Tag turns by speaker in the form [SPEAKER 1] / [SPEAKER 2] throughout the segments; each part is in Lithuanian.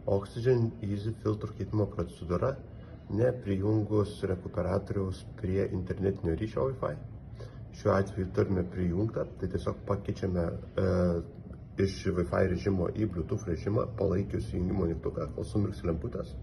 [SPEAKER 1] Oxygen Easy filtrų keitimo procedūra neprijungus rekuperatoriaus prie internetinio ryšio Wi-Fi. Šiuo atveju turime prijungtą, tai tiesiog pakeičiame iš Wi-Fi režimo į Bluetooth režimą, palaikius įjungimo mygtuką, kol sumirks lemputės.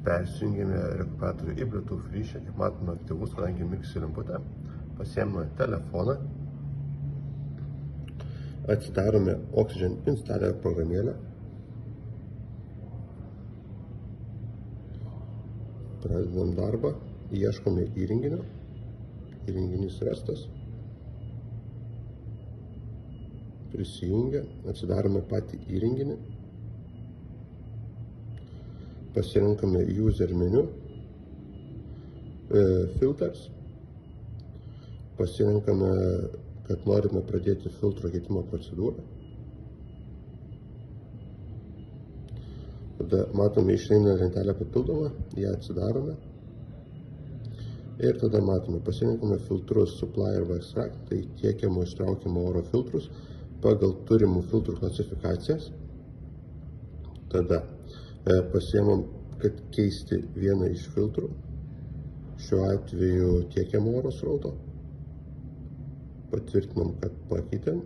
[SPEAKER 1] Persijungėme rekuperatorių į Bluetooth ryšį, kaip matome aktyvus, kadangi mirksi lemputė. Pasiėmame telefoną, atsidarome Oxygen Installer programėlę, pradedam darbą, ieškome įrenginio, įrenginys rastas, prisijungia, atsidarome patį įrenginį, pasirinkame user menu, filters, pasirinkame, kad norime pradėti filtro keitimo procedūrą. Tada matome išeina lentelę papildomą, ją atsidarome. Ir tada matome, pasirinkame filtrus Supply arba Extract, tai tiekiamo ištraukiamo oro filtrus pagal turimų filtrų klasifikacijas. Tada pasiėmam, kad keisti vieną iš filtrų, šiuo atveju tiekiamo oro srauto, patvirtinam, kad pakeitėm,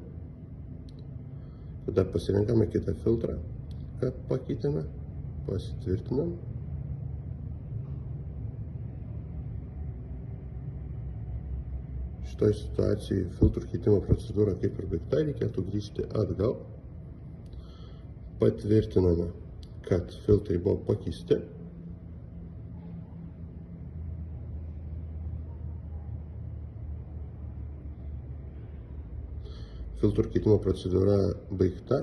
[SPEAKER 1] tada pasirinkame kitą filtrą, kad pakeitėme, pasitvirtinam, šitoj situacijai filtrų keitimo procedūra kaip ir baigta, reikėtų grįžti atgal, patvirtiname, kad filtrai buvo pakeisti. Filtrų keitimo procedūra baigta.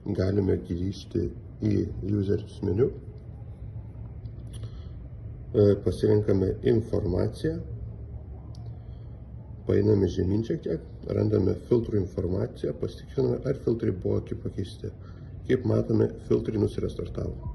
[SPEAKER 1] Galime grįžti į Users menu. Pasirinkame informaciją. Paeiname žemyn šiek tiek, randame filtrų informaciją, pasitikriname, ar filtrai buvo pakeisti. Kaip matome, filtrai nusirestartavo.